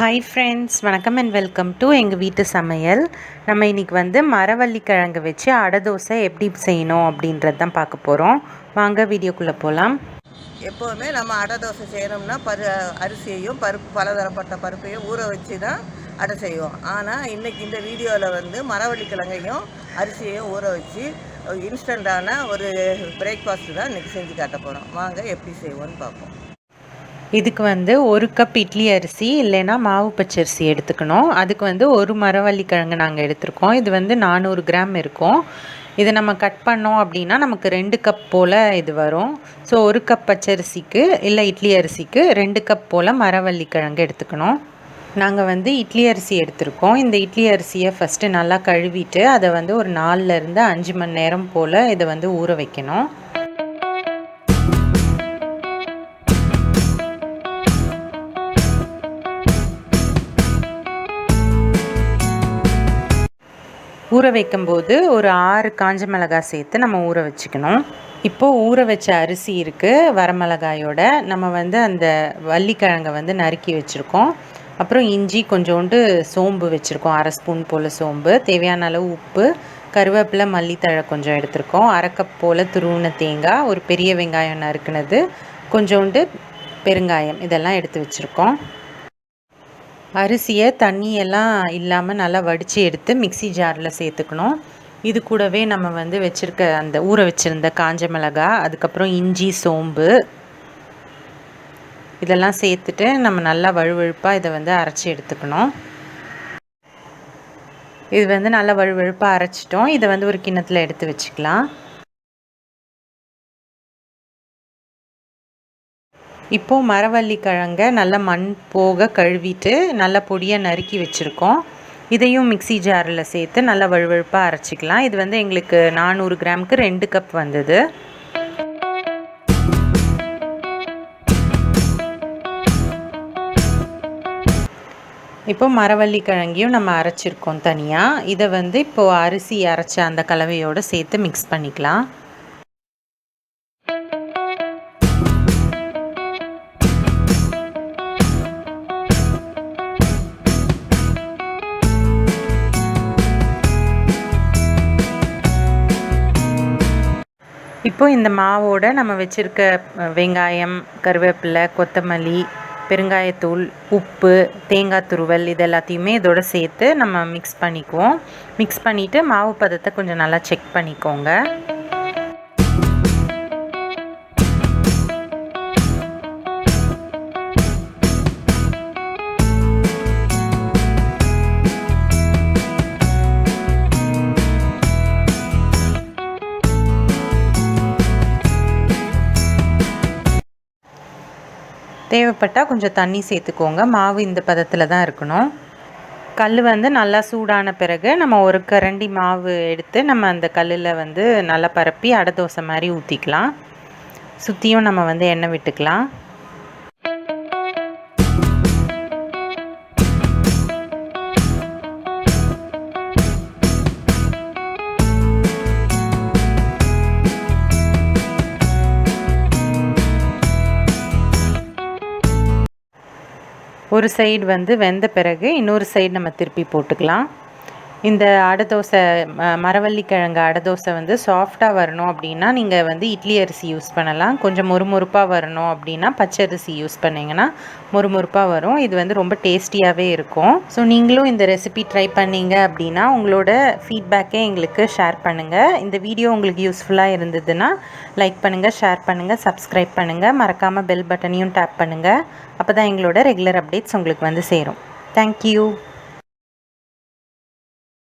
Hi friends, வணக்கம் and welcome to எங்கள் வீட்டு சமையல். நம்ம இன்றைக்கி வந்து மரவள்ளி கிழங்கு வச்சு அடை தோசை எப்படி செய்யணும் அப்படின்றது தான் பார்க்க போகிறோம். வாங்க வீடியோக்குள்ளே போகலாம். எப்போவுமே நம்ம அடை தோசை செய்யணும்னா அரிசியையும் பலதரப்பட்ட பருப்பையும் ஊற வச்சு தான் அடை செய்வோம். ஆனால் இன்றைக்கி இந்த வீடியோவில் வந்து மரவள்ளி கிழங்கையும் அரிசியையும் ஊற வச்சு இன்ஸ்டண்ட்டான ஒரு பிரேக்ஃபாஸ்ட்டு தான் இன்றைக்கி செஞ்சு காட்ட போகிறோம். வாங்க எப்படி செய்வோன்னு பார்ப்போம். இதுக்கு வந்து 1 கப் இட்லி அரிசி இல்லைன்னா மாவு பச்சரிசி எடுத்துக்கணும். அதுக்கு வந்து ஒரு மரவள்ளி கிழங்கு நாங்கள் எடுத்துருக்கோம். இது வந்து 400 கிராம் இருக்கும். இதை நம்ம கட் பண்ணோம் அப்படின்னா நமக்கு 2 கப் போல் இது வரும். ஸோ 1 கப் பச்சரிசிக்கு இல்லை இட்லி அரிசிக்கு 2 கப் போல் மரவள்ளி கிழங்கு எடுத்துக்கணும். நாங்கள் வந்து இட்லி அரிசி எடுத்திருக்கோம். இந்த இட்லி அரிசியை ஃபஸ்ட்டு நல்லா கழுவிட்டு அதை வந்து ஒரு 4லேருந்து 5 மணி நேரம் போல் இதை வந்து ஊற வைக்கணும். ஊற வைக்கும்போது ஒரு 6 காஞ்ச மிளகாய் சேர்த்து நம்ம ஊற வச்சுக்கணும். இப்போது ஊற வச்ச அரிசி இருக்குது, வரமிளகாயோட நம்ம வந்து அந்த வள்ளிக்கிழங்கை வந்து நறுக்கி வச்சுருக்கோம். அப்புறம் இஞ்சி, கொஞ்சோண்டு சோம்பு வச்சுருக்கோம், 1/2 ஸ்பூன் போல் சோம்பு, தேவையான அளவு உப்பு, கருவேப்பிலை, மல்லித்தழை கொஞ்சம் எடுத்துருக்கோம், 1/2 கப் போல் துருவின தேங்காய், ஒரு பெரிய வெங்காயம் நறுக்குனது, கொஞ்சோண்டு பெருங்காயம், இதெல்லாம் எடுத்து வச்சுருக்கோம். அரிசியை தண்ணியெல்லாம் இல்லாமல் நல்லா வடித்து எடுத்து மிக்சி ஜாரில் சேர்த்துக்கணும். இது கூடவே நம்ம வந்து வச்சுருக்க அந்த ஊற வச்சுருந்த காஞ்ச மிளகாய், அதுக்கப்புறம் இஞ்சி, சோம்பு இதெல்லாம் சேர்த்துட்டு நம்ம நல்லா வழுவழுப்பாக இதை வந்து அரைச்சி எடுத்துக்கணும். இது வந்து நல்லா வழுவழுப்பாக அரைச்சிட்டோம். இதை வந்து ஒரு கிண்ணத்தில் எடுத்து வச்சுக்கலாம். இப்போது மரவள்ளி கிழங்கை நல்லா மண் போக கழுவிட்டு நல்லா பொடியாக நறுக்கி வச்சுருக்கோம். இதையும் மிக்சி ஜாரில் சேர்த்து நல்லா வழுவழுப்பாக அரைச்சிக்கலாம். இது வந்து எங்களுக்கு 400 கிராமுக்கு 2 கப் வந்தது. இப்போது மரவள்ளி கிழங்கையும் நம்ம அரைச்சிருக்கோம் தனியாக. இதை வந்து இப்போது அரிசி அரைச்ச அந்த கலவையோடு சேர்த்து மிக்ஸ் பண்ணிக்கலாம். இப்போது இந்த மாவோட நம்ம வச்சுருக்க வெங்காயம், கருவேப்பிலை, கொத்தமல்லி, பெருங்காயத்தூள், உப்பு, தேங்காய் துருவல் இது எல்லாத்தையுமே இதோட சேர்த்து நம்ம மிக்ஸ் பண்ணிக்குவோம். மிக்ஸ் பண்ணிவிட்டு மாவு பதத்தை கொஞ்சம் நல்லா செக் பண்ணிக்கோங்க. தேவைப்பட்டால் கொஞ்சம் தண்ணி சேர்த்துக்கோங்க. மாவு இந்த பதத்தில் தான் இருக்கணும். கல் வந்து நல்லா சூடான பிறகு நம்ம ஒரு கரண்டி மாவு எடுத்து நம்ம அந்த கல்லில் வந்து நல்லா பரப்பி அடை தோசை மாதிரி ஊற்றிக்கலாம். சுற்றியும் நம்ம வந்து எண்ணெய் விட்டுக்கலாம். ஒரு சைடு வந்து வெந்த பிறகு இன்னொரு சைடு நம்ம திருப்பி போட்டுக்கலாம். இந்த அடை தோசை மரவள்ளி கிழங்கு அடை தோசை வந்து சாஃப்டாக வரணும் அப்படின்னா நீங்கள் வந்து இட்லி அரிசி யூஸ் பண்ணலாம். கொஞ்சம் மொறுமொறுப்பாக வரணும் அப்படின்னா பச்சரிசி யூஸ் பண்ணிங்கன்னா மொறுமொறுப்பாக வரும். இது வந்து ரொம்ப டேஸ்டியாகவே இருக்கும். ஸோ நீங்களும் இந்த ரெசிபி ட்ரை பண்ணிங்க அப்படின்னா உங்களோட ஃபீட்பேக்கை எங்களுக்கு ஷேர் பண்ணுங்கள். இந்த வீடியோ உங்களுக்கு யூஸ்ஃபுல்லாக இருந்ததுன்னா லைக் பண்ணுங்கள், ஷேர் பண்ணுங்கள், சப்ஸ்கிரைப் பண்ணுங்கள். மறக்காமல் பெல் பட்டனையும் டேப் பண்ணுங்கள். அப்போ தான் எங்களோட ரெகுலர் அப்டேட்ஸ் உங்களுக்கு வந்து சேரும். தேங்க்யூ.